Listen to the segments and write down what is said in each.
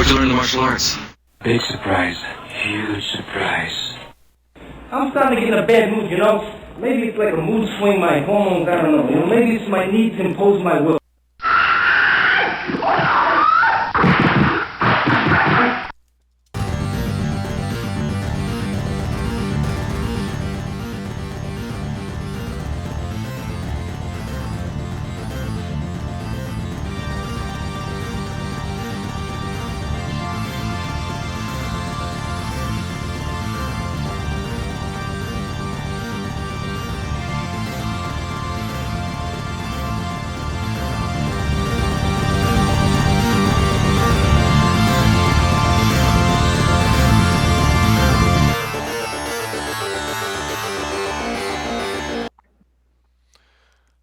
to learn the martial arts? Big surprise. Huge surprise. I'm starting to get in a bad mood, you know? Maybe it's like a mood swing, my hormones, I don't know. You know, maybe it's my need to impose my will.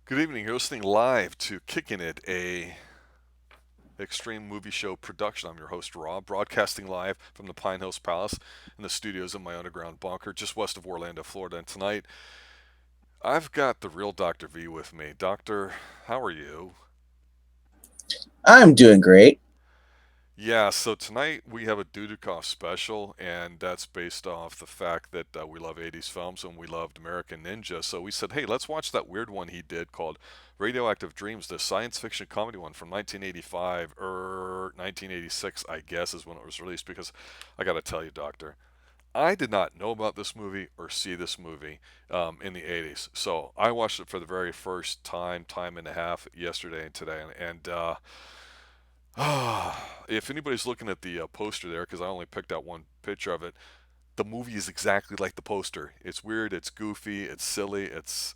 Good evening. You're listening live to Kickin' It, a Xtreme movie show production. I'm your host, Rob, broadcasting live from the Pine Hills Palace in the studios in my underground bunker just west of Orlando, Florida. And tonight, I've got the real Dr. V with me. Doctor, how are you? I'm doing great. Yeah, so tonight we have a Dudikoff special, and that's based off the fact that we love 80s films and we loved American Ninja. So we said, hey, let's watch that weird one he did called Radioactive Dreams, the science fiction comedy one from 1985 or 1986, I guess, is when it was released. Because I got to tell you, Doctor, I did not know about this movie or see this movie in the 80s. So I watched it for the very first time and a half yesterday and today. If anybody's looking at the poster there, because I only picked out one picture of it, the movie is exactly like the poster. It's weird, it's goofy, it's silly, it's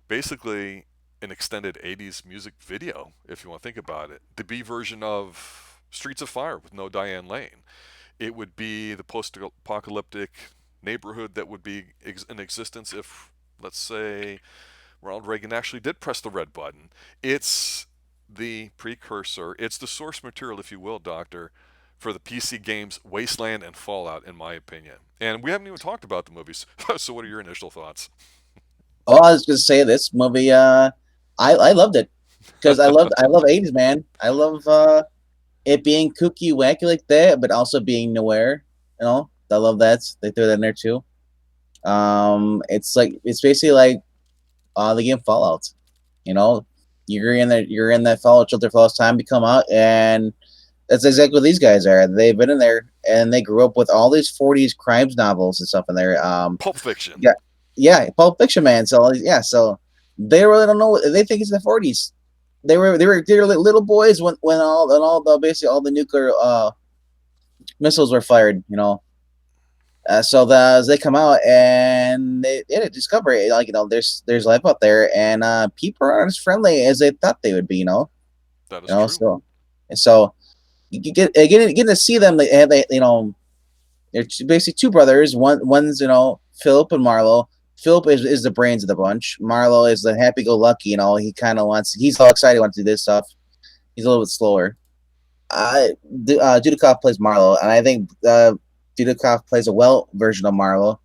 basically an extended 80s music video, if you want to think about it. The B version of Streets of Fire with no Diane Lane. It would be the post-apocalyptic neighborhood that would be in existence if, let's say, Ronald Reagan actually did press the red button. It's the precursor, it's the source material, if you will, Doctor, for the PC games Wasteland and Fallout, in my opinion. And we haven't even talked about the movies. So what are your initial thoughts? Oh, I was gonna say this movie. I loved it because I love 80s, man. I love it being kooky, wacky like that, but also being nowhere. You know, I love that they threw that in there too. It's basically like the game Fallout. You know, you're in that Fallout shelter for all this time to come out, and that's exactly what these guys are. They've been in there and they grew up with all these 40s crimes novels and stuff in there. Pulp Fiction. Yeah, Pulp Fiction, man. So yeah, so they really don't know. They think it's the 40s. They were little boys when all the nuclear missiles were fired. You know, as they come out and they discover it, like, you know, there's life out there, and people aren't as friendly as they thought they would be. You know, That is true. So you get to see them. They you know, they're basically two brothers. One's, you know, Philip and Marlo. Philip is the brains of the bunch. Marlo is the happy-go-lucky. You know, he's all excited, wants to do this stuff. He's a little bit slower. Dudikoff plays Marlo, and I think Dudikoff plays a well version of Marlo.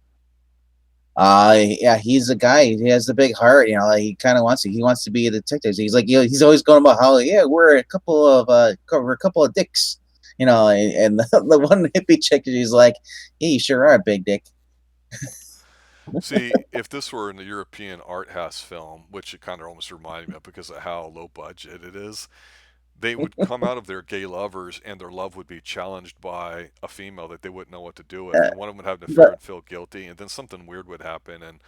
Yeah, he's a guy. He has the big heart. You know, he kind of wants to be a detective. He's like, you know, he's always going about how, yeah, we're a couple of dicks. You know, and the one hippie chick, she's like, yeah, you sure are a big dick. See, if this were in a European art house film, which it kind of almost reminded me of because of how low budget it is, they would come out of their gay lovers and their love would be challenged by a female that they wouldn't know what to do with. And one of them would have an affair and feel guilty, and then something weird would happen, and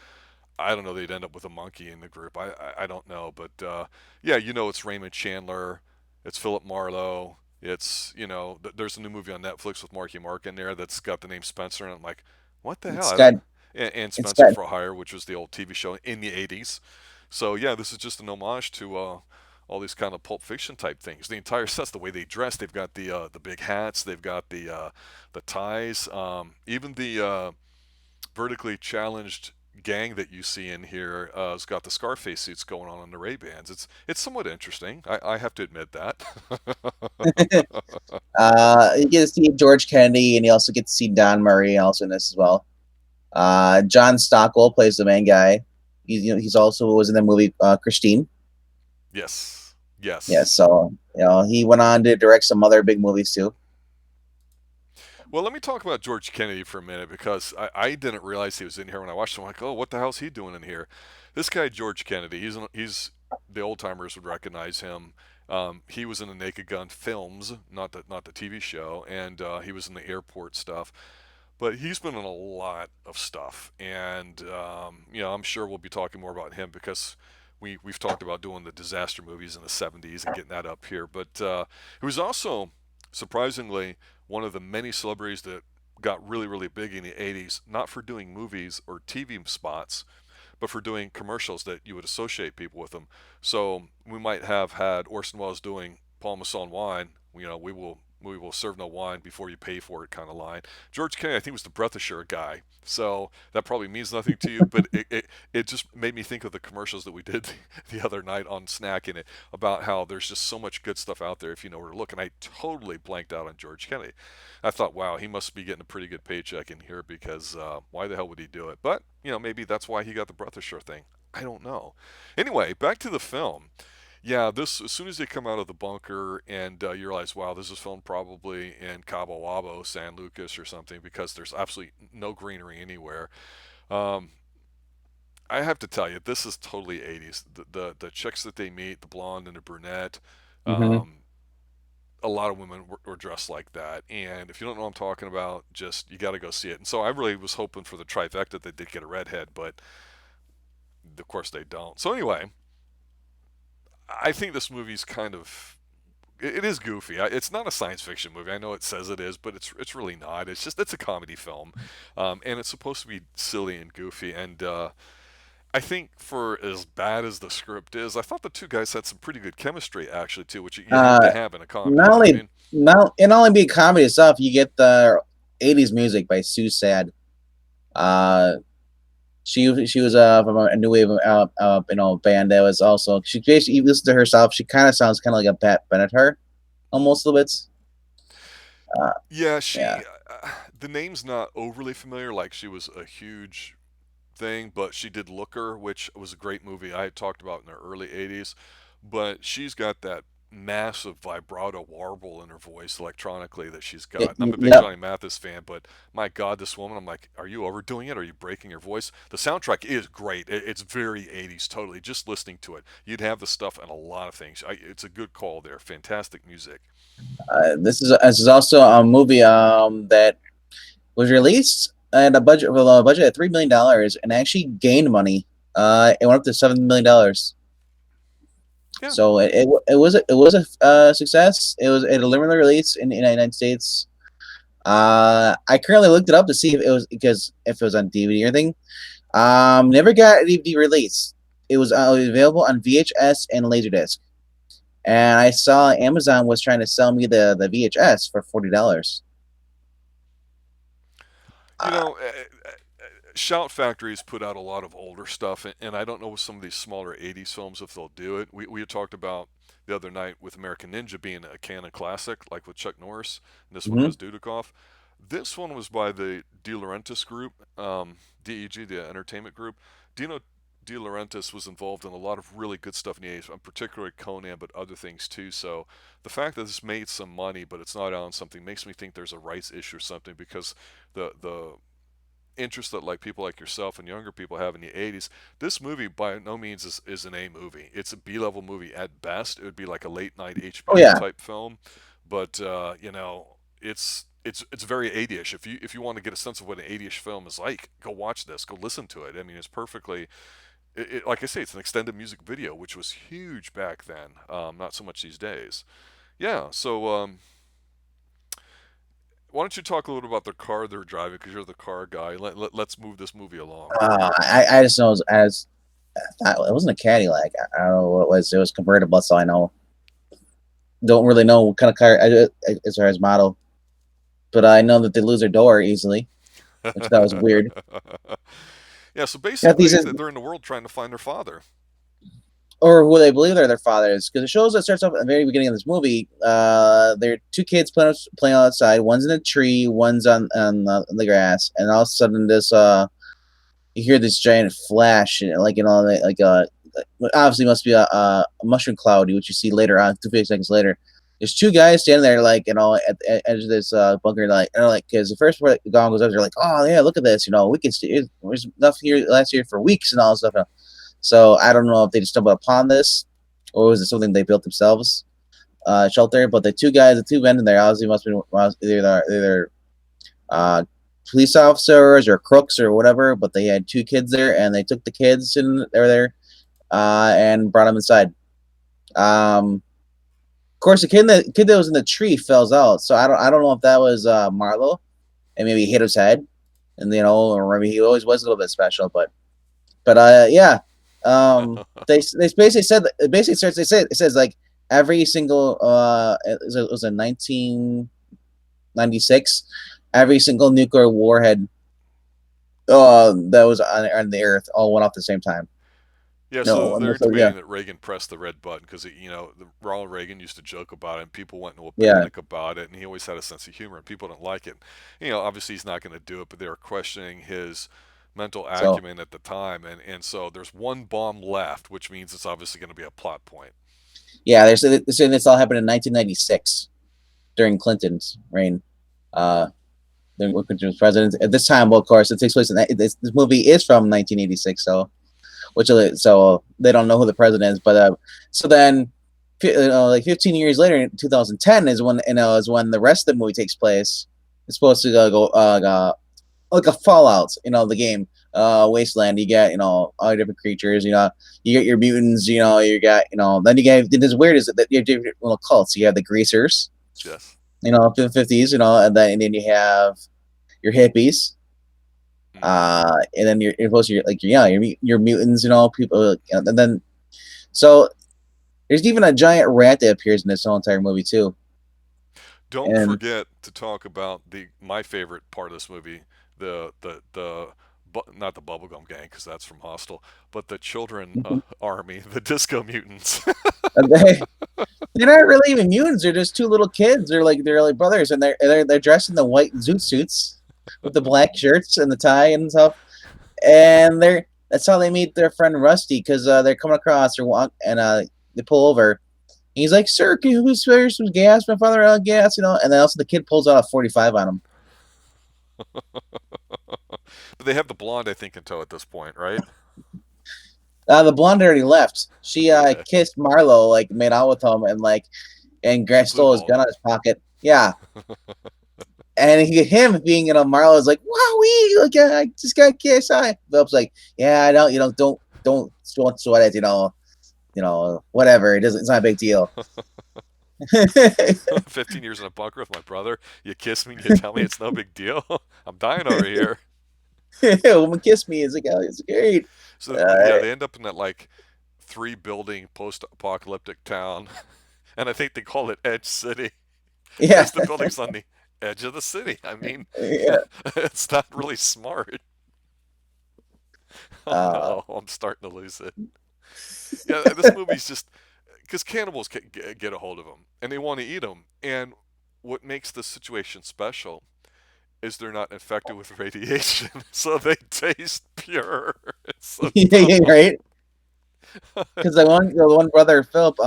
I don't know, they'd end up with a monkey in the group. I don't know, but yeah, you know, it's Raymond Chandler, it's Philip Marlowe, it's, you know, there's a new movie on Netflix with Marky Mark in there that's got the name Spencer, and I'm like, what the hell? And Spencer for Hire, which was the old TV show in the 80s. So yeah, this is just an homage to all these kind of Pulp Fiction type things. The entire set's the way they dress. They've got the big hats. They've got the ties. Even the vertically challenged gang that you see in here has got the Scarface suits going on the Ray-Bans. It's somewhat interesting. I have to admit that. You get to see George Kennedy, and you also get to see Don Murray also in this as well. John Stockwell plays the main guy. He's also was in the movie Christine. Yes. Yeah, so, you know, he went on to direct some other big movies too. Well, let me talk about George Kennedy for a minute because I didn't realize he was in here when I watched him. I'm like, oh, what the hell's he doing in here? This guy, George Kennedy, he's the old timers would recognize him. He was in the Naked Gun films, not the TV show, and he was in the airport stuff. But he's been in a lot of stuff, and I'm sure we'll be talking more about him because we've talked about doing the disaster movies in the '70s and getting that up here. But he was also surprisingly one of the many celebrities that got really really big in the '80s, not for doing movies or TV spots, but for doing commercials that you would associate people with them. So we might have had Orson Welles doing Paul Masson wine. We will serve no wine before you pay for it kind of line. George Kennedy, I think, was the breath assure guy. So that probably means nothing to you, but it just made me think of the commercials that we did the other night on Snacking It about how there's just so much good stuff out there if you know where to look. And I totally blanked out on George Kennedy. I thought, wow, he must be getting a pretty good paycheck in here because why the hell would he do it? But, maybe that's why he got the breath assure thing. I don't know. Anyway, back to the film. Yeah, this as soon as they come out of the bunker and you realize, wow, this is filmed probably in Cabo Wabo, San Lucas, or something, because there's absolutely no greenery anywhere. Um, I have to tell you, this is totally '80s. The chicks that they meet, the blonde and the brunette, Hmm. um, a lot of women were dressed like that. And if you don't know what I'm talking about, just you got to go see it. And so I really was hoping for the trifecta that they'd get a redhead, but of course they don't. So anyway, I think this movie's kind of it is goofy. It's not a science fiction movie. I know it says it is, but it's really not. It's a comedy film, and it's supposed to be silly and goofy. And I think for as bad as the script is, I thought the two guys had some pretty good chemistry actually too, which you have Uh, to have in a comedy. not You know what I only mean? not only be comedy stuff, you get the '80s music by Sue Sad. Uh, she was from a new wave band that was also she basically you listen to herself. She kind of sounds kind of like a Pat Benatar almost a little bit. Uh, Yeah, yeah. the name's not overly familiar. Like she was a huge thing, but she did Looker, which was a great movie I had talked about in the early '80s. But she's got that massive vibrato warble in her voice electronically that she's got. And I'm a big Yep. Johnny Mathis fan, but my God, this woman, I'm like, are you overdoing it? Are you breaking your voice? The soundtrack is great. It's very '80s, totally. Just listening to it, you'd have the stuff and a lot of things. It's a good call there. Fantastic music. This is also a movie that was released at a budget with a budget of $3 million and actually gained money. It went up to $7 million. Yeah. So it was a success. It had a limited release in the United States. I currently looked it up to see if it was because if it was on DVD or anything. Never got a DVD release. It was available on VHS and Laserdisc. And I saw Amazon was trying to sell me the VHS for $40. You Uh, know, Shout Factory's put out a lot of older stuff, and I don't know with some of these smaller '80s films if they'll do it. We had talked about the other night with American Ninja being a canon classic, like with Chuck Norris, and this one mhm. has Dudikoff. This one was by the De Laurentiis Group, DEG, the entertainment group. Dino De Laurentiis was involved in a lot of really good stuff in the '80s, particularly Conan, but other things too. So the fact that this made some money, but it's not on something, makes me think there's a rights issue or something because the interest that like people like yourself and younger people have in the '80s. This movie by no means is an A movie. It's a B-level movie at best. It would be like a late night Oh HBO yeah. type film, but it's very '80ish. If you want to get a sense of what an '80ish film is like, go watch this. Go listen to it. I mean, it's perfectly. Like I say, it's an extended music video, which was huge back then. Not so much these days. Yeah. So why don't you talk a little about the car they're driving? Because you're the car guy. Let's move this movie along. I just know as it wasn't a Cadillac. I don't know what it was. It was convertible. So I know. Don't really know what kind of car as far as model, but I know that they lose their door easily, which that was weird. Yeah, so Got these basically, they're in the world trying to find their father. or who they believe are their fathers. Because it shows that starts off at the very beginning of this movie. There are two kids playing outside. One's in a tree. One's on the grass. And all of a sudden, this you hear this giant flash, and like obviously must be a mushroom cloud, which you see later on, 2 seconds later. there's two guys standing there, like, at the edge of this bunker, like, because the first part the gong goes up, they're like, oh yeah, look at this, we can stay. There's enough here last year for weeks and all this stuff. So I don't know if they just stumbled upon this, or was it something they built themselves, shelter. But the two men in there obviously must be either police officers or crooks or whatever. But they had two kids there, and they took the kids and they were there, and brought them inside. Of course, the kid that was in the tree fells out. So I don't know if that was Marlo, and maybe he hit his head, and or maybe he always was a little bit special. But yeah, they basically said it basically starts. It says like every single it was in 1996, every single nuclear warhead that was on the Earth all went off at the same time. Yeah, No, so they're so yeah, debating that Reagan pressed the red button because, Ronald Reagan used to joke about it, and people went into a yeah. panic about it, and he always had a sense of humor, and people didn't like it. Obviously he's not going to do it, but they were questioning his mental So acumen at the time, and so there's one bomb left, which means it's obviously going to be a plot point. yeah, they're saying this all happened in 1996 during Clinton's reign. Clinton was president at this time. Well, of course, it takes place in this movie is from 1986, so they don't know who the president is. But so then, like 15 years later, in 2010 is when the rest of the movie takes place. It's supposed to go like a Fallout, the game, Wasteland. You get all your different creatures. You get your mutants. You got then you get this weird is that you have different little cults. You have the greasers, Yes. up to the 50s, and then you have your hippies. And then you're supposed to like your mutants, people, and then so there's even a giant rat that appears in this whole entire movie too. Don't And forget to talk about my favorite part of this movie, not the bubblegum gang because that's from Hostel, but the children army, the disco mutants. they're not really even mutants. They're just two little kids. They're like brothers, and they're dressed in the white zoot suits with the black shirts and the tie and stuff. And that's how they meet their friend Rusty, because they're coming across or walk, and they pull over. He's like, "Sir, can you spare some gas? My father out of gas, And then also the kid pulls out a 45 on him. But they have the blonde, I think, in tow at this point, right? The blonde already left. She Okay. kissed Marlo, like made out with him, and Grant Blue stole his ball. gun out of his pocket. Yeah, and him being Marlo is like, "Wow, look, I just got kissed." Philip's like, "Yeah, I don't, don't sweat it, whatever. It's not a big deal." 15 years in a bunker with my brother. You kiss me and you tell me it's no big deal. I'm dying over here. Woman kissed me. It's like, oh, it's great. So yeah, Uh, they end up in that like 3 building post-apocalyptic town, and I think they call it Edge City yeah, because the building's on the edge of the city. I mean, yeah. it's not really smart. Oh Uh, no, I'm starting to lose it. Yeah, this movie's just because cannibals get a hold of them and they want to eat them. And what makes this situation special is they're not infected with radiation, so they taste pure. It's so dumb. right. Because the one brother Philip,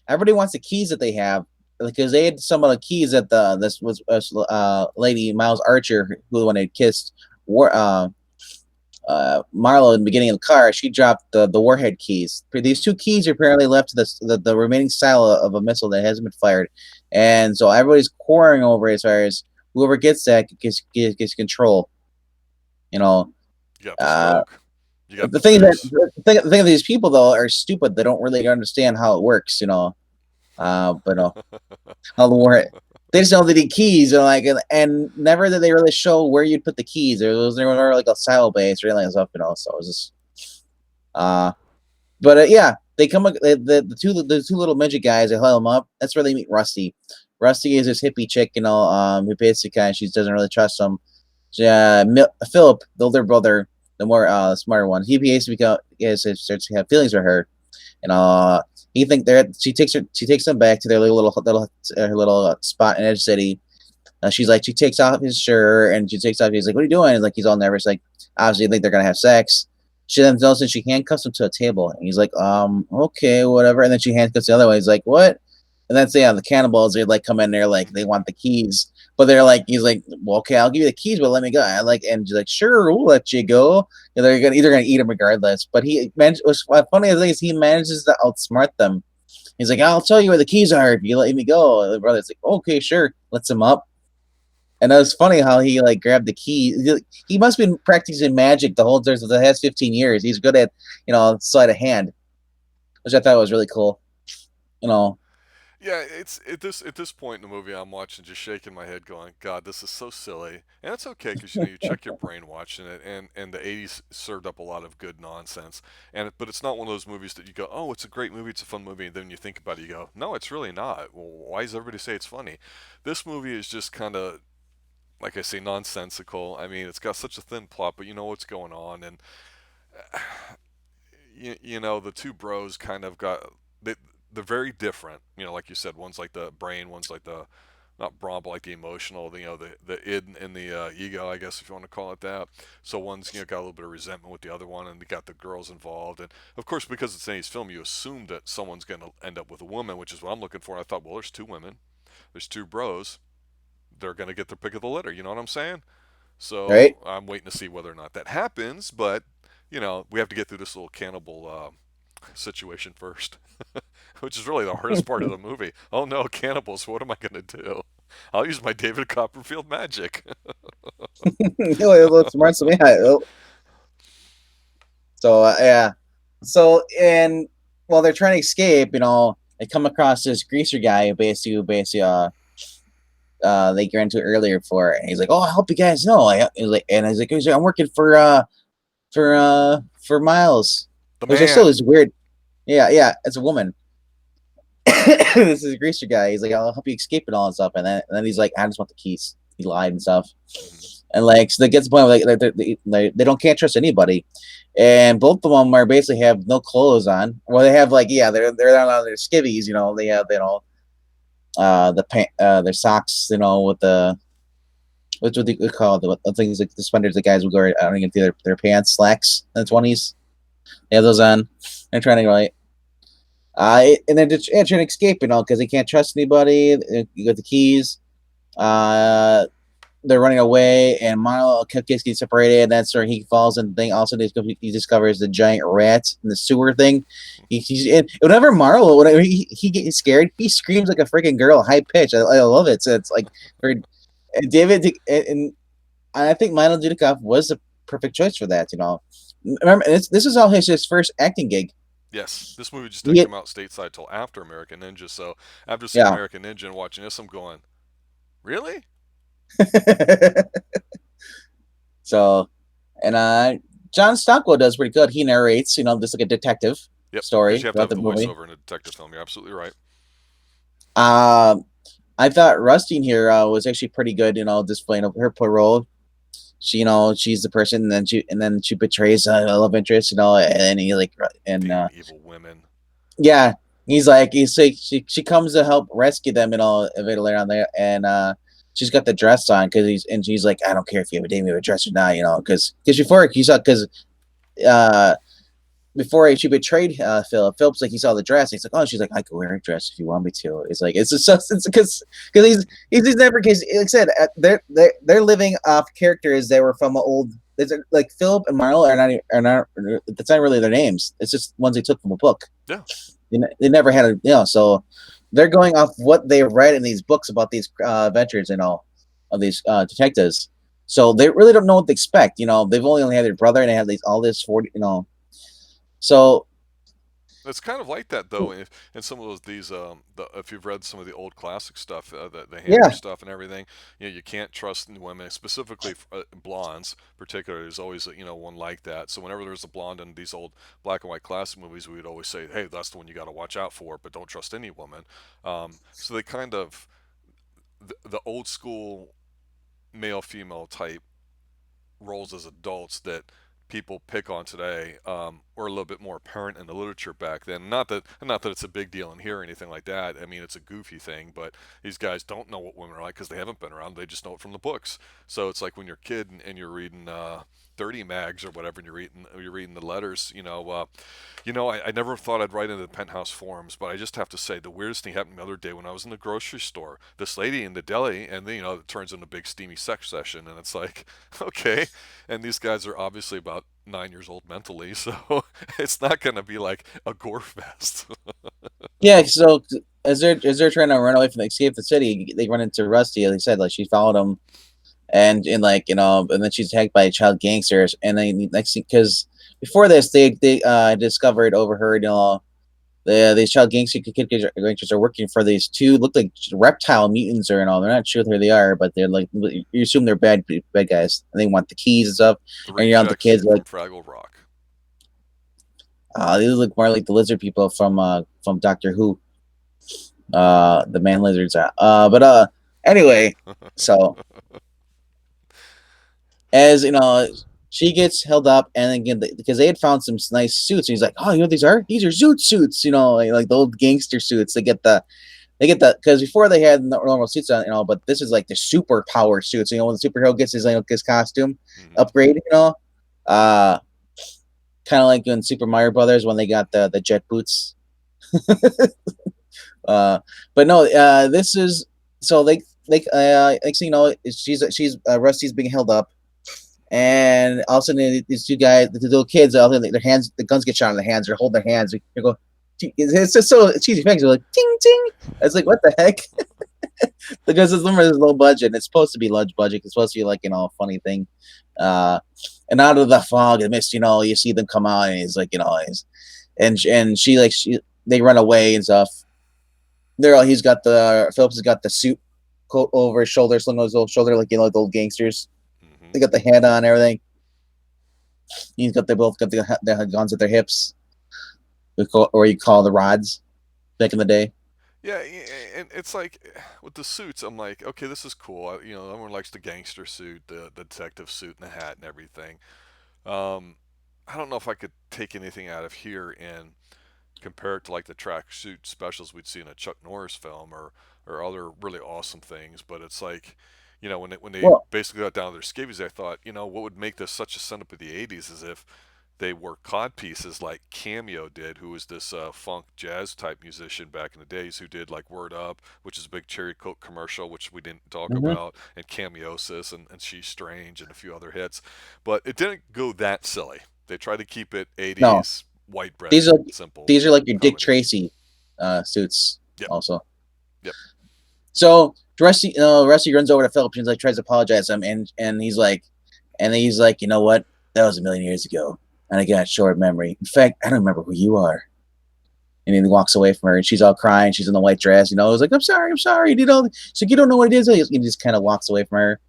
everybody wants the keys that they have, because they had some of the keys that this was lady Miles Archer, who when they kissed Marlo in the beginning of the car. She dropped the warhead keys. These two keys are apparently left to the remaining silo of a missile that hasn't been fired, and so everybody's quarreling over it as far as whoever gets that gets control. You know, You got uh, bespoke. You got the thing is Zeus. the thing of these people though are stupid. They don't really understand how it works. But how the warhead. They just know they need keys, and never did they really show where you'd put the keys. There was never like a silo base or anything like stuff, So it was just, but yeah, they come the two little midget guys. They haul them up. That's where they meet Rusty. Rusty is this hippie chick, who basically she doesn't really trust him. Philip, the older brother, the more smarter one, he basically starts to have feelings for her, and he think she takes them back to their little spot in Edge City. She takes off his shirt and she takes off. He's like, "What are you doing?" And he's all nervous. Like, obviously, think they're gonna have sex. She then notices she handcuffs him to a table, and he's like, "Okay, whatever." And then she handcuffs the other one. He's like, "What?" And then say the cannibals, they like come in there like they want the keys, but they're like, he's like, well, okay, I'll give you the keys, but let me go. I like, and she's like, sure, we'll let you go. And they're gonna either gonna eat him regardless. But he managed. What's funny thing is he manages to outsmart them. He's like, I'll tell you where the keys are if you let me go. And the brother's like, okay, sure, lets him up. And it was funny how he like grabbed the key. He must have been practicing magic the whole the last 15 years. He's good at sleight of hand, which I thought was really cool. You know, Yeah, it's at this point in the movie, I'm watching, just shaking my head, going, "God, this is so silly." And it's okay because you check your brain watching it, and the '80s served up a lot of good nonsense. But it's not one of those movies that you go, "Oh, it's a great movie, it's a fun movie," and then you think about it, you go, "No, it's really not." Well, why does everybody say it's funny? This movie is just kind of, like I say, nonsensical. I mean, it's got such a thin plot, but you know what's going on, and you know the two bros kind of got they, they're very different. You know, like you said, one's like the brain, one's like the not brawn, but like the emotional, the id and the ego, I guess if you want to call it that. So one's got a little bit of resentment with the other one, and they got the girls involved. And of course, because it's an 80s film, you assume that someone's going to end up with a woman, which is what I'm looking for. And I thought, well, there's two women, there's two bros, they're going to get their pick of the litter. You know what I'm saying? right? So I'm waiting to see whether or not that happens, but we have to get through this little cannibal situation first, which is really the hardest part of the movie. Oh no, cannibals! What am I gonna do? I'll use my David Copperfield magic. It smart to me. So yeah. So and while they're trying to escape, they come across this greaser guy who basically they got into earlier for it. And he's like, "Oh, I hope you guys know." He's like, "I'm working for Miles," The which I still man. is weird. Yeah, yeah, it's a woman. This is a greaser guy. He's like, "I'll help you escape and all that stuff," and then he's like, "I just want the keys." He lied and stuff, Hmm. and like so they get to the point where they don't can't trust anybody, and both of them are basically have no clothes on. Well, they have like they're on their skivvies. They have their socks. With the what's what they call the things like the suspenders the guys would go I don't even see their pants slacks in the 20s. They have those on. They're trying to like and they're just trying to escape, because they can't trust anybody. You got the keys. Uh, they're running away, and Milo gets separated. And that's where he falls and thing. Also, he discovers the giant rat in the sewer thing. And whenever Marlo, whenever he gets scared, he screams like a freaking girl, high pitch. I love it. So it's like for David, and I think Milo Dudikoff was the perfect choice for that. Remember, this is all his first acting gig. Yes, this movie just didn't He, come out stateside till after American Ninja. So after seeing yeah. American Ninja and watching this, I'm going, really? So, and John Stockwell does pretty good. He narrates, just like a detective Yep, because story you have to throughout have the the movie. voiceover in a detective film. You're absolutely right. Um, I thought Rusty here was actually pretty good. Displaying her role. She's the person, and then she betrays a love interest. And he like and Damn evil women. yeah, he's like she comes to help rescue them a bit later on there, and she's got the dress on she's like, I don't care if you have a damn dress or not, because before you saw uh before she betrayed Philip's like he saw the dress. And he's like, oh, she's like, I could wear a dress if you want me to. It's like it's just it's because he's never because like I said they're living off characters that were from old. Like Philip and Marlo are not that's not really their names. It's just ones they took from a book. Yeah. They never had so they're going off what they read in these books about these adventures of these detectives. So they really don't know what to expect. They've only had their brother and they have all this 40. So It's kind of like that though, in some of if you've read some of the old classic stuff, the Hammer yeah, stuff and everything, you can't trust women, specifically blondes. Particularly, there's always one like that. So whenever there's a blonde in these old black and white classic movies, we would always say, hey, that's the one you got to watch out for, but don't trust any woman. So they kind of the old school male female type roles as adults that people pick on today or a little bit more apparent in the literature back then. Not that it's a big deal in here or anything like that. I mean, it's a goofy thing, but these guys don't know what women are like because they haven't been around. They just know it from the books. So it's like when you're a kid and you're reading 30 mags or whatever, and you're reading the letters. I never thought I'd write into the Penthouse forums, but I just have to say the weirdest thing happened the other day when I was in the grocery store. This lady in the deli, and then it turns into a big steamy sex session, and it's like, okay, and these guys are obviously about 9 years old mentally, so it's not going to be like a gore fest. Yeah, so as they're trying to run away from escape the city, they run into Rusty. Like I said, like she followed him, and like and then she's attacked by child gangsters. And then next because before this, they discovered, overheard, these child gangsters are working for these two look like reptile mutants, or they're not sure who they are, but they're like, you assume they're bad guys, and they want the keys and stuff. The And the kids from like, Fraggle Rock. these look more like the lizard people from Doctor Who. The man lizards. But anyway, so as she gets held up, and again because they had found some nice suits, and he's like, oh, these are zoot suits, like the old gangster suits. They get the because before they had normal suits on, but this is like the super power suits. When the superhero gets his costume upgrade, kind of like in Super Mario Brothers when they got the jet boots. But no, this is so she's Rusty's being held up, and all of a sudden these two guys, the little kids, their hands, the guns get shot in their hands. They're holding their hands. They go, it's just so cheesy effects. They're like ting ting. It's like, what the heck? Because it's low budget. And it's supposed to be large budget. It's supposed to be like a funny thing. And out of the fog and mist, you see them come out, and he's like, and they run away and stuff. Phillips has got the suit coat over his shoulder, slung on his old shoulder, like the old gangsters. Mm-hmm. They got the head on and everything. They both got the guns at their hips, or you call the rods, back in the day. Yeah, and it's like with the suits, I'm like, okay, this is cool. Everyone likes the gangster suit, the detective suit, and the hat and everything. I don't know if I could take anything out of here and compare it to like the tracksuit specials we'd see in a Chuck Norris film, or other really awesome things. But it's like, when they basically got down to their skivvies, I thought, what would make this such a setup of the '80s is if they wore cod pieces like Cameo did, who was this funk jazz type musician back in the days, who did like Word Up, which is a big Cherry Coke commercial, which we didn't talk about, and Cameosis, and She's Strange, and a few other hits. But it didn't go that silly. They tried to keep it 80s. No. White bread, simple. These are like your Dick Tracy suits. Yep. Also. Yep. So Rusty runs over to Phillips and tries to apologize to him, and he's like, you know what? That was a million years ago, and I got short memory. In fact, I don't remember who you are. And then he walks away from her, and she's all crying. She's in the white dress, He's like, I'm sorry. She's like, you don't know what it is. He just kind of walks away from her.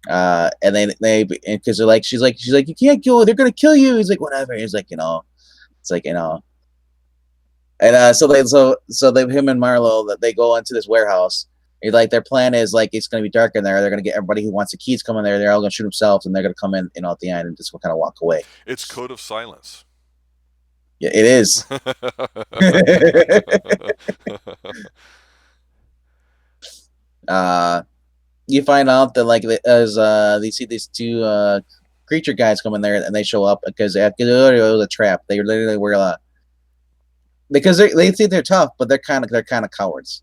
And then because they're like, she's like, you can't go. They're gonna kill you. He's like, whatever. He's like, it's like, and so him and Marlo, that they go into this warehouse. It's like their plan is like, it's gonna be dark in there. They're gonna get everybody who wants the keys come in there. They're all gonna shoot themselves, and they're gonna come in, at the end, and just kind of walk away. It's Code of Silence. Yeah, it is. You find out that as they see these two creature guys come in there, and they show up because it was a trap. They literally were because they think they're tough, but they're kind of cowards,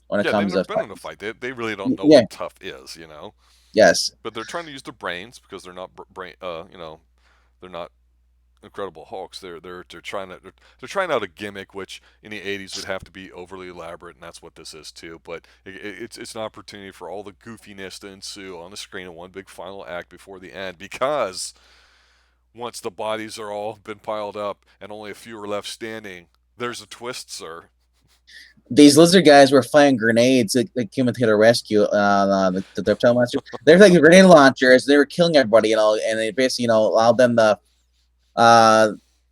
when it comes to been in a fight. They really don't know what tough is, Yes. But they're trying to use their brains because they're not they're not Incredible Hulks. They're trying out a gimmick which in the '80s would have to be overly elaborate, and that's what this is too. But it's an opportunity for all the goofiness to ensue on the screen in one big final act before the end, because once the bodies are all been piled up and only a few are left standing, there's a twist, sir. These lizard guys were firing grenades that came to the rescue. The reptile monster. They're like grenade launchers. They were killing everybody, and they basically, allowed them to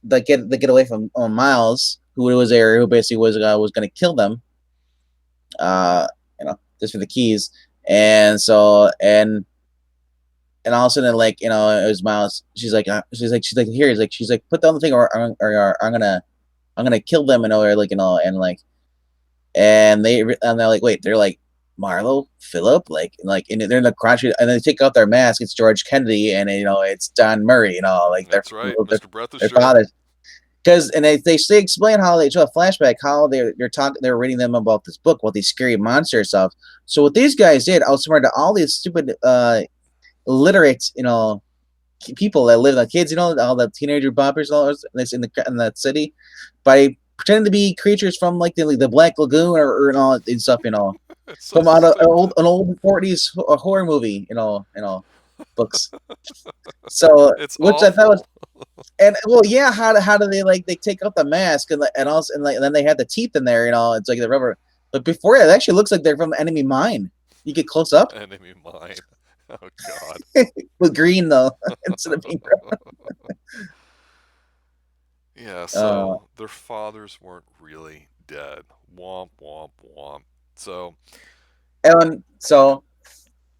get away from Miles, who was there, who basically was going to kill them. Just for the keys, and and all of a sudden, like, it was Miles. She's like, here. She's like, put down the thing, or I'm gonna kill them, or like, and like, and they're like, wait, they're like, Marlo, Philip, like, and they're in the crowd, and then they take out their mask. It's George Kennedy, and it's Don Murray, like That's right, Mr. Breath of their Sure. father. Because they explain how they show a flashback, how they're reading them about this book, about these scary monster stuff. So what these guys did, outsmarted all these stupid illiterate people that live, the kids, all the teenager boppers, all this in that city, by pretending to be creatures from like the Black Lagoon or all and stuff, It's so from out of stupid. an old 40s horror movie, books. So It's which I thought was. awful. And well, yeah, how do they take out the mask and also and then they had the teeth in there, it's like the rubber. But before that, it actually looks like they're from the enemy mine. You get close up Enemy mine. Oh God. with green though instead of being red. Yeah, Uh, so their fathers weren't really dead. Womp womp womp. So and so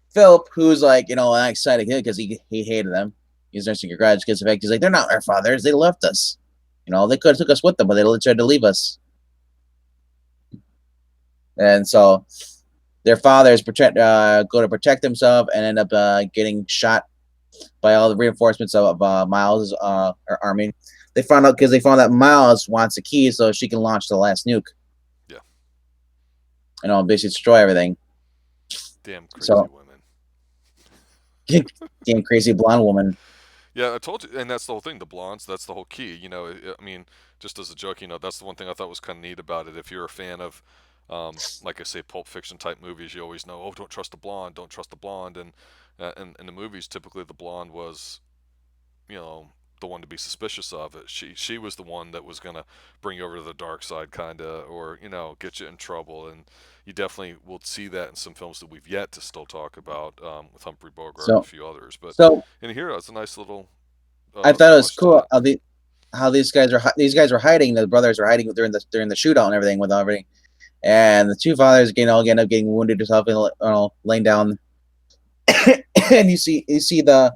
Philip, who's like an excited kid because he hated them. He's nursing a grudge because the fact he's like, they're not our fathers. They left us. They could have took us with them, but they tried to leave us. And so their fathers go to protect themselves and end up getting shot by all the reinforcements of Miles' army. They found out because they found that Miles wants the key so she can launch the last nuke. yeah, Basically destroy everything. damn crazy So women. damn crazy blonde woman. Yeah, I told you, and that's the whole thing. The blondes, that's the whole key. I mean, just as a joke, that's the one thing I thought was kind of neat about it. If you're a fan of, like I say, Pulp Fiction type movies, you always know, oh, don't trust the blonde, don't trust the blonde, and in the movies, typically the blonde was, you know, the one to be suspicious of. It. She was the one that was gonna bring you over to the dark side, kinda, or get you in trouble. And you definitely will see that in some films that we've yet to still talk about, with Humphrey Bogart and a So few others. But so in here, it's a nice little I thought it was homage to cool that. how these guys were hiding. The brothers were hiding during the shootout and everything with everything. And the two fathers end up getting wounded or something, laying down. And you see the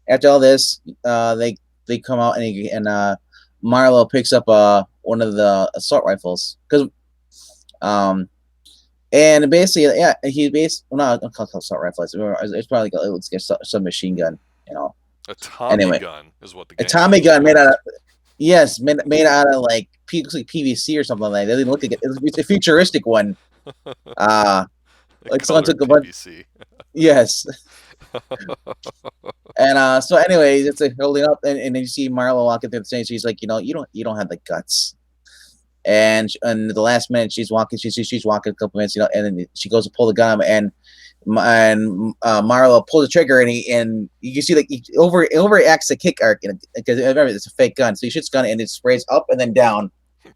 after all this, they come out and Marlo picks up one of the assault rifles because and basically well, not called assault rifles. It's probably like let's get some machine gun, you know. A Tommy Anyway, gun is what the a gangster Tommy was gun made out called. of yes, made out of like looks like PVC or something like that. It didn't look like it. It's a futuristic one. Uh like someone took Colored a bunch. PVC. Yes. And so anyway, it's like holding up, and then you see Marlo walking through the stage. She's like, you don't have the guts. And the last minute, she's walking a couple minutes, and then she goes to pull the gun, and Marlo pulls the trigger, and you can see like he overacts the kick arc, because remember it's a fake gun, so he shoots gun and it sprays up and then down,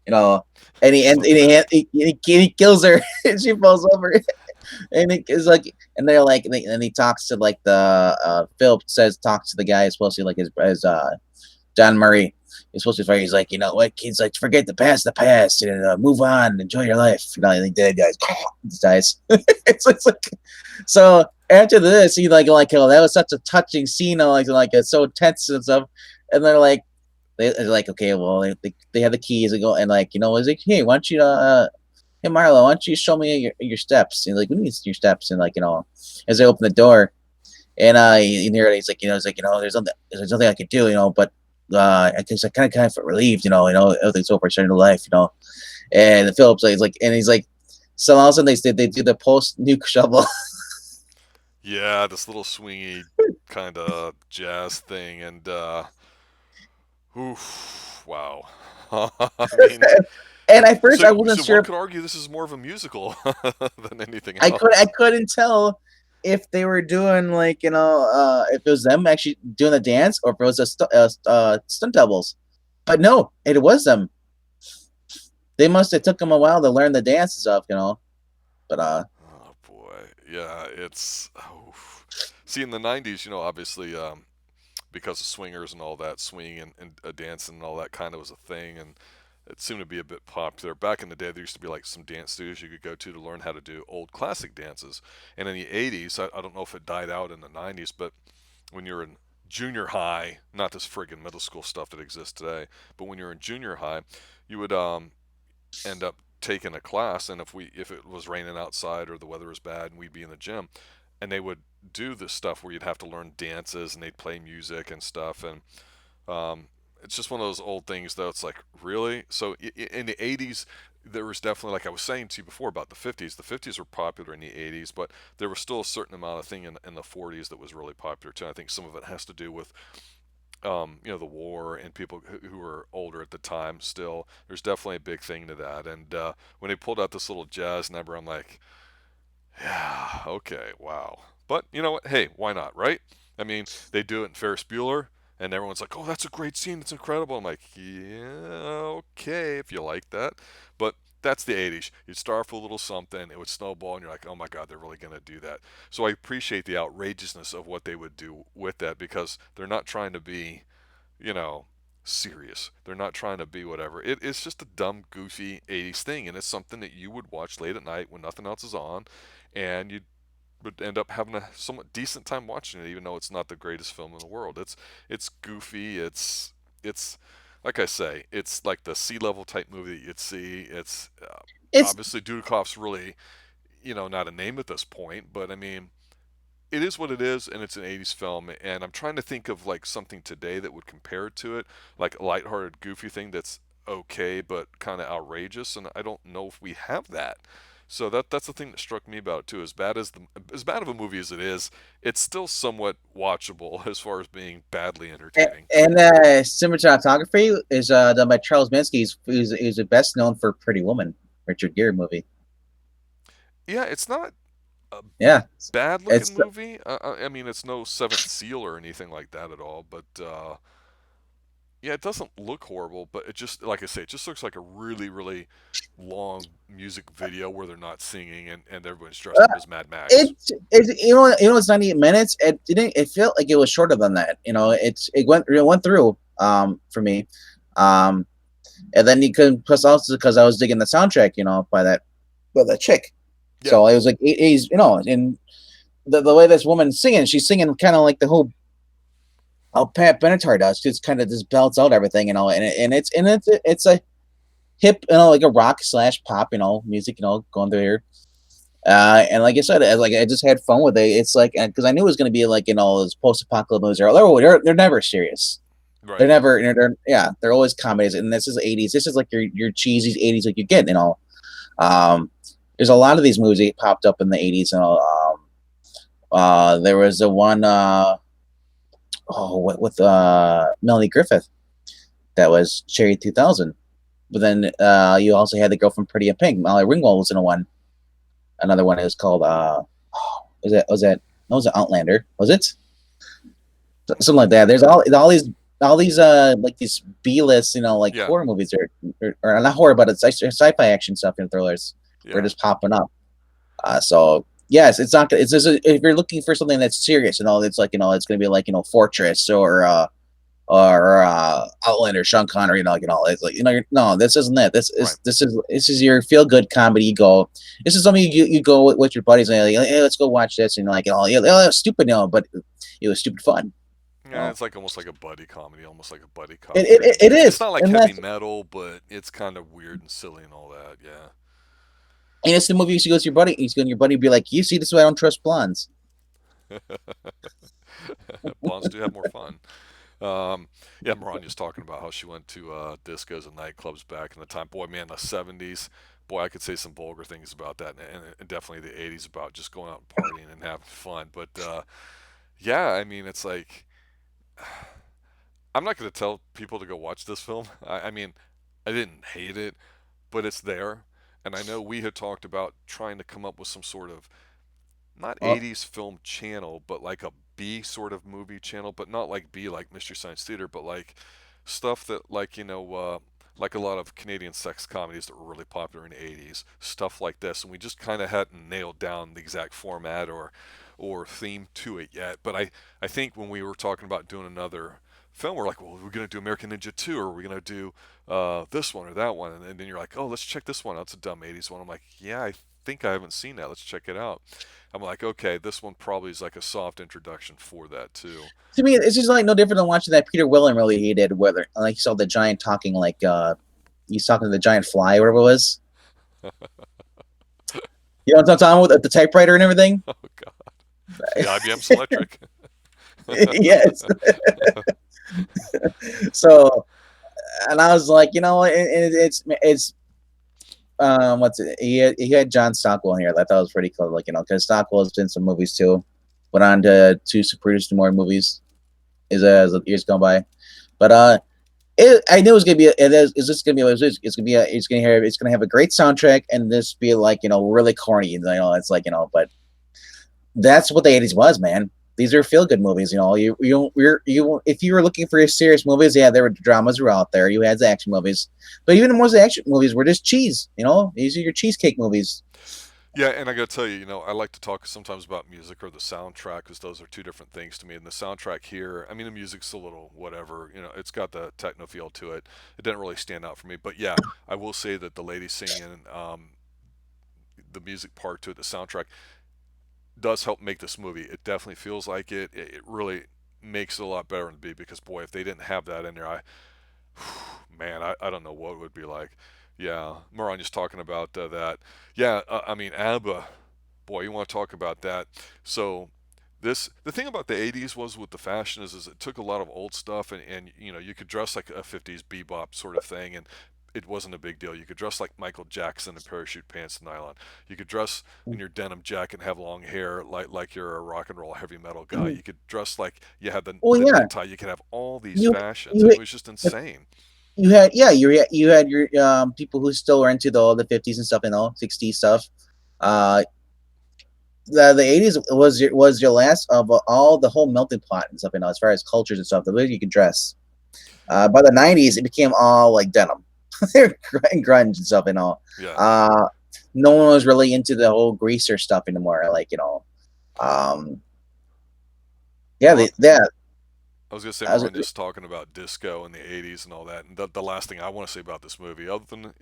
and he and, So and fake. he kills her, and she falls over. And it's like, and they're like, and he talks to like the Philip talks to the guy who's supposed to be like his John Murray. He's supposed to be. He's like, what? He's like, forget the past, and move on, enjoy your life. And the dead guys dies. It's like, so after this, he like, oh, that was such a touching scene. Like it's so tense and stuff. And they're like, okay, well, they have the keys and go, and like, it's like, hey, why don't you hey Marlo, why don't you show me your steps? And like, we need your steps. And like, as they open the door, and he's like, there's nothing I can do, but I guess I kind of felt relieved, everything's over, starting to life, And Phillips like, and he's like, so all of a sudden they do the post nuke shovel. Yeah, this little swingy kind of jazz thing, and oof, wow. I mean, And at first I so wasn't so one sure. could argue this is more of a musical than anything I else. couldn't tell if they were doing like if it was them actually doing the dance or if it was stunt doubles. But no, it was them. They must have took them a while to learn the dance and stuff, But Oh boy, yeah, it's. Oof. See, in the '90s, obviously, because of swingers and all that, swing and dancing and all that kind of was a thing, and it seemed to be a bit popular. Back in the day, there used to be like some dance studios you could go to learn how to do old classic dances. And in the '80s, I don't know if it died out in the '90s, but when you're in junior high, not this friggin' middle school stuff that exists today, but when you're in junior high, you would end up taking a class, and if it was raining outside or the weather was bad, and we'd be in the gym, and they would do this stuff where you'd have to learn dances and they'd play music and stuff, and um, it's just one of those old things though. It's like, really? So in the 80s, there was definitely, like I was saying to you before about the 50s. The 50s were popular in the 80s, but there was still a certain amount of thing in the 40s that was really popular too. I think some of it has to do with the war and people who were older at the time. Still, there's definitely a big thing to that. And when they pulled out this little jazz number, I'm like, yeah, okay, wow. But you know what? Hey, why not, right? I mean, they do it in Ferris Bueller, and everyone's like, "Oh, that's a great scene. It's incredible." I'm like, "Yeah, okay, if you like that." But that's the 80s. You'd start off with a little something, it would snowball, and you're like, "Oh my God, they're really gonna do that." So I appreciate the outrageousness of what they would do with that because they're not trying to be, you know, serious. They're not trying to be whatever. It's just a dumb, goofy 80s thing, and it's something that you would watch late at night when nothing else is on, and you would end up having a somewhat decent time watching it, even though it's not the greatest film in the world. It's goofy. It's like I say, it's like the sea level type movie that you'd see. It's It's obviously Dudikoff's really not a name at this point, but I mean it is what it is, and it's an 80s film, and I'm trying to think of like something today that would compare to it, like a lighthearted goofy thing that's okay but kind of outrageous, and I don't know if we have that. So that's the thing that struck me about it too. As bad of a movie as it is, it's still somewhat watchable as far as being badly entertaining. and cinematography is done by Charles Minsky. He's best known for Pretty Woman, Richard Gere movie. Yeah, it's not a Yeah, bad looking it's movie. I mean, it's no Seventh Seal or anything like that at all, but yeah, it doesn't look horrible, but it just, like I say, it just looks like a really, really long music video where they're not singing and everyone's dressed uh, up as Mad Max. it's it's 98 minutes. It didn't. It felt like it was shorter than that. It went through for me, um, and then you could plus also because I was digging the soundtrack, by that chick. Yeah, So it was like he's and the way this woman's singing, she's singing kind of like the whole how Pat Benatar does. Just kind of just belts out everything, it's a hip, like a rock slash pop, music, going through here. And like I said, I just had fun with it. It's like because I knew it was going to be like those post-apocalyptic movies. They're never serious. They're right. never. They're always comedies. And this is '80s. This is like your cheesy '80s like you get. There's a lot of these movies that popped up in the '80s. There was the one. With Melanie Griffith that was Cherry 2000. But then you also had the girl from Pretty in Pink. Molly Ringwald was in one. Another one is called was it Outlander? Was it something like that? There's all these like these B list like Yeah, horror movies or not horror but it's sci-fi action stuff and thrillers. They're yeah, just popping up. So yes, it's not. It's just if you're looking for something that's serious, it's like it's gonna be like Fortress or Outlander, Sean Connery, it's like no, this isn't it. This right. is your feel good comedy. You go, this is something you go with your buddies and you're like, hey, let's go watch this, and you're like, oh yeah, that was stupid, but it was stupid fun. You Yeah, know, it's like almost like a buddy comedy, almost like a buddy it cop it, it, thing. it It's is, not like and heavy that's metal, but it's kind of weird and silly and all that. Yeah. and it's the movie you see with your buddy. And your buddy be like, you see, this is why I don't trust blondes. Blondes do have more fun. Um, yeah, Marania's talking about how she went to discos and nightclubs back in the time. Boy, man, the 70s. Boy, I could say some vulgar things about that, and definitely the 80s about just going out and partying and having fun. But yeah, I mean, it's like I'm not going to tell people to go watch this film. I mean, I didn't hate it, but it's there. And I know we had talked about trying to come up with some sort of not Uh, 80s film channel, but like a B sort of movie channel, but not like B like Mystery Science Theater, but like stuff that like a lot of Canadian sex comedies that were really popular in the 80s, stuff like this. And we just kind of hadn't nailed down the exact format or theme to it yet. But I think when we were talking about doing another film, we're like, well, we're going to do American Ninja 2 or we're going to do this one or that one. And then you're like, oh, let's check this one out. It's a dumb 80s one. I'm like, yeah, I think I haven't seen that. Let's check it out. I'm like, okay, this one probably is like a soft introduction for that too. To me, it's just like no different than watching that Peter William really he did, whether like you saw the giant talking like he's talking to the giant fly, whatever it was. You know what I'm talking about with the typewriter and everything? Oh God, the IBM Selectric. Yes. So, and I was like, you know, it's what's it? He had John Stockwell here. I thought it was pretty cool, like, you know, because Stockwell's done some movies too. Went on to produce more movies as the years gone by. But I knew it was gonna be. It's just gonna be. It's gonna be. It's gonna have a great soundtrack and this be like, you know, really corny. You know, it's like, you know, but that's what the '80s was, man. These are feel good movies. You know, you if you were looking for serious movies, yeah, there were dramas were out there. You had the action movies, but even the most action movies were just cheese. You know, these are your cheesecake movies. Yeah, and I got to tell you, I like to talk sometimes about music or the soundtrack because those are two different things to me. And the soundtrack here, I mean, the music's a little whatever, it's got the techno feel to it. It didn't really stand out for me, but yeah, I will say that the lady singing, the music part to it, the soundtrack does help make this movie. It definitely feels like it. It really makes it a lot better than be because boy, if they didn't have that in there, man, I don't know what it would be like. Yeah, Moran just talking about that. Yeah, I mean ABBA, boy, you want to talk about that. So the thing about the '80s was with the fashion is it took a lot of old stuff and you could dress like a '50s bebop sort of thing and it wasn't a big deal. You could dress like Michael Jackson in parachute pants and nylon. You could dress in your denim jacket and have long hair like you're a rock and roll heavy metal guy. You could dress like you had Oh the yeah, necktie. You could have all these you fashions and you it was just insane. you had yeah you had your people who still were into the '50s and stuff, you know, '60s stuff. Uh, the '80s was your last of all the whole melting pot and stuff, you know, as far as cultures and stuff. The way you could dress. By the '90s, it became all like denim, grunge and stuff, you know. Yeah. Uh, no one was really into the whole greaser stuff anymore. Like, you know, um, yeah, Well, yeah. I was gonna say I was, Maron just talking about disco in the '80s and all that, and the last thing I want to say about this movie, other than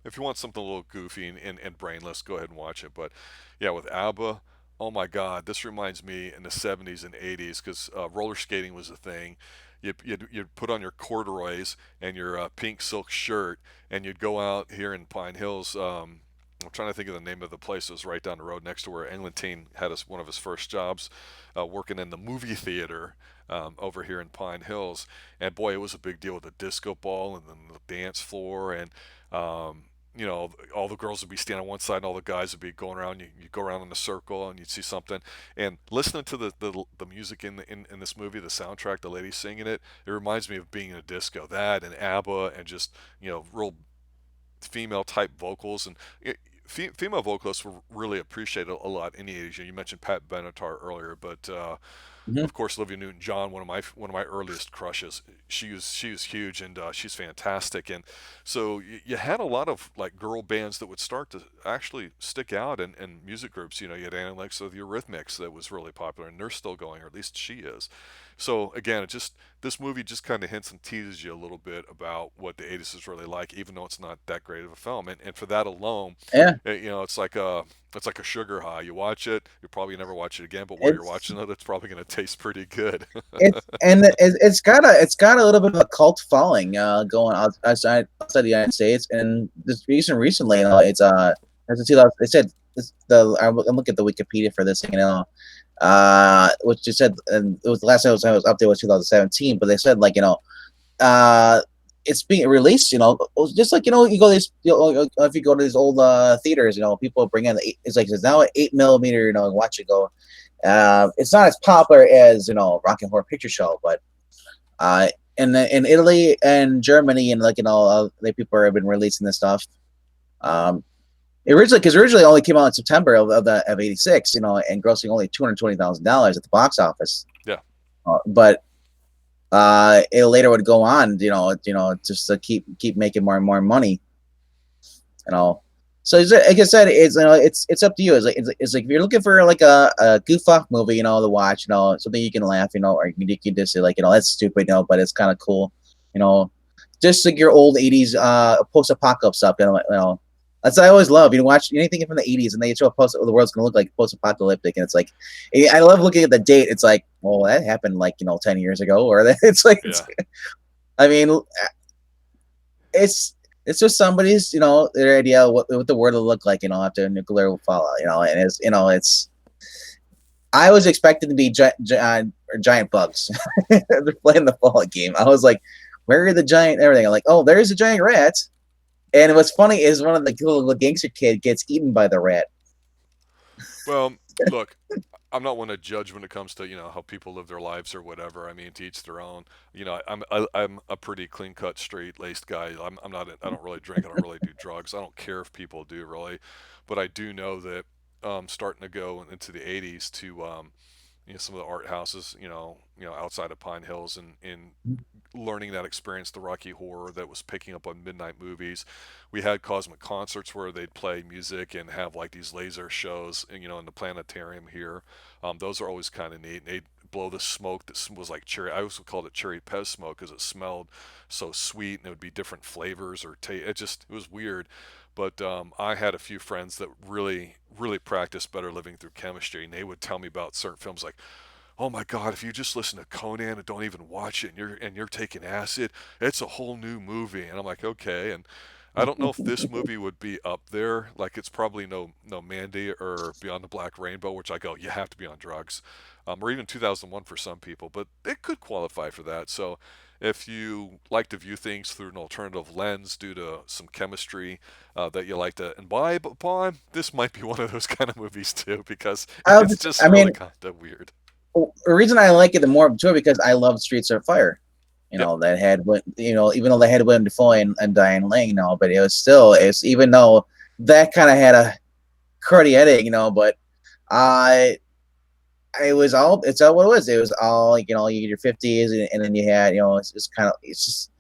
if you want something a little goofy and brainless, go ahead and watch it. But yeah, with ABBA, oh my God, this reminds me in the '70s and '80s because roller skating was a thing. You'd put on your corduroys and your pink silk shirt, and you'd go out here in Pine Hills. I'm trying to think of the name of the place. It was right down the road next to where Englentine had one of his first jobs, working in the movie theater over here in Pine Hills. And boy, it was a big deal with the disco ball and then the dance floor. And, all the girls would be standing on one side and all the guys would be going around. You go around in a circle and you'd see something. And listening to the music in this movie, the soundtrack, the lady singing it, it reminds me of being in a disco. That and ABBA and just, real female type vocals and female vocalists were really appreciated a lot in the '80s. You mentioned Pat Benatar earlier, but mhm. of course Olivia Newton-John, one of my earliest crushes. She was huge and she's fantastic. And so you had a lot of like girl bands that would start to actually stick out and music groups. You had Annie Lennox of the Eurythmics that was really popular, and they're still going, or at least she is. So again, this movie just kind of hints and teases you a little bit about what the '80s is really like, even though it's not that great of a film. And for that alone, Yeah, it's like a sugar high. You watch it, you'll probably never watch it again, but while you're it's watching it, it's probably going to taste pretty good. it's got a little bit of a cult following going outside the United States, and this recently, you know, it's a 2000. It said I'm looking at the Wikipedia for this thing, you know, which just said, and it was the last time I was up there was 2017, but they said like, you know, uh, it's being released, you know, just like, you know, you go to these, if you go to these old theaters, you know, people bring in it's now an 8 millimeter, you know, watch it go. It's not as popular as, you know, Rock and Horror Picture Show, but uh, in Italy and Germany and, like, you know, the people have been releasing this stuff. Um, originally only came out in September of '86, you know, and grossing only $220,000 at the box office. Yeah. But it later would go on, just to keep making more and more money, you know. So like I said, it's up to you. It's like if you're looking for like a goof off movie, you know, to watch, you know, something you can laugh, you know, or you can just say like, you know, that's stupid, you know, but it's kind of cool, you know, just like your old '80s post apocalypse stuff, you know. That's what I always love. You know, watch anything from the '80s, and they show a post what the world's gonna look like post-apocalyptic, and it's like, I love looking at the date. It's like, well, that happened like 10 years ago, or that it's like, Yeah. I mean, it's just somebody's their idea of what the world will look like after nuclear fallout. And it's I was expecting to be giant bugs. They're playing the Fallout game. I was like, where are the giant everything? I'm like, oh, there's a giant rat. And what's funny is one of the little gangster kid gets eaten by the rat. Well, look, I'm not one to judge when it comes to how people live their lives or whatever. I mean, to each their own. I'm a pretty clean cut, straight laced guy. I'm not. I don't really drink. I don't really do drugs. I don't care if people do really, but I do know that starting to go into the '80s to some of the art houses, outside of Pine Hills, and learning that experience, the Rocky Horror that was picking up on midnight movies. We had cosmic concerts where they'd play music and have like these laser shows, in the planetarium here. Those are always kind of neat. And they'd blow the smoke that was like cherry. I always called it cherry Pez smoke because it smelled so sweet, and it would be different flavors or taste. It was weird. But I had a few friends that really, really practiced better living through chemistry, and they would tell me about certain films like, oh my God, if you just listen to Conan and don't even watch it, and you're taking acid, it's a whole new movie. And I'm like, okay. And I don't know if this movie would be up there. Like, it's probably no Mandy or Beyond the Black Rainbow, which I go, you have to be on drugs, or even 2001 for some people, but it could qualify for that. So if you like to view things through an alternative lens due to some chemistry that you like to imbibe upon, this might be one of those kind of movies too, because it's just I really mean, kind of weird. the reason I like it the more too because I love Streets of Fire. Yep. That had even though they had William Dafoe and Diane Lane, but it's even though that kind of had a cruddy edit, but I it's all what it was. It was all like, you get your 50s, and then you had, it's just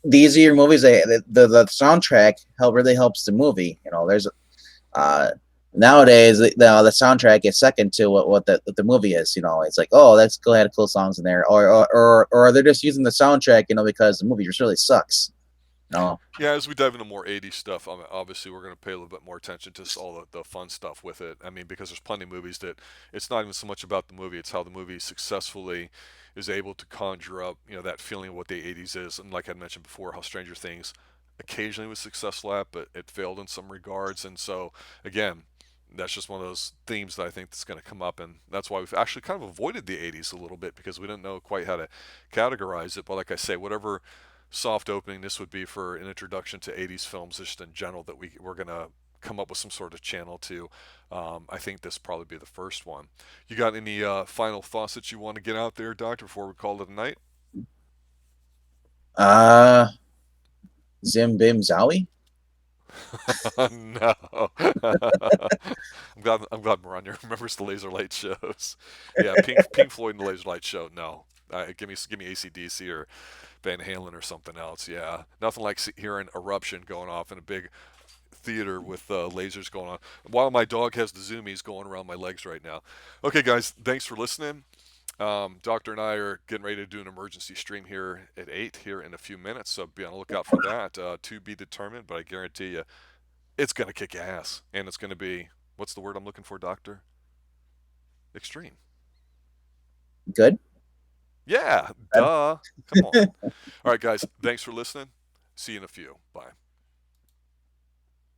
these are your movies. The soundtrack really helps the movie. There's uh nowadays the soundtrack is second to what the movie is. It's like, oh, let's go ahead and cool songs in there, or they're just using the soundtrack, because the movie just really sucks. Yeah, as we dive into more 80s stuff, obviously we're going to pay a little bit more attention to all the fun stuff with it. I mean, because there's plenty of movies that it's not even so much about the movie, it's how the movie successfully is able to conjure up, that feeling of what the 80s is. And like I mentioned before, how Stranger Things occasionally was successful at, but it failed in some regards. And so, again, that's just one of those themes that I think that's going to come up, and that's why we've actually kind of avoided the 80s a little bit because we didn't know quite how to categorize it. But like I say, whatever soft opening this would be for an introduction to 80s films just in general that we're going to come up with some sort of channel to. I think this probably be the first one. You got any final thoughts that you want to get out there, Doctor, before we call it a night? Zim Bim Zowie. No. I'm glad Maranya remembers the laser light shows. Yeah, Pink Floyd and the laser light show. No. Give me AC/DC or Van Halen or something else. Yeah, nothing like hearing Eruption going off in a big theater with lasers going on while my dog has the zoomies going around my legs right now. Okay, guys, thanks for listening. Doctor and I are getting ready to do an emergency stream here at 8 here in a few minutes, so be on the lookout for that. To be determined, but I guarantee you it's going to kick ass, and it's going to be, what's the word I'm looking for, Doctor? Extreme. Good. Yeah, duh. Come on. All right, guys, thanks for listening. See you in a few. Bye.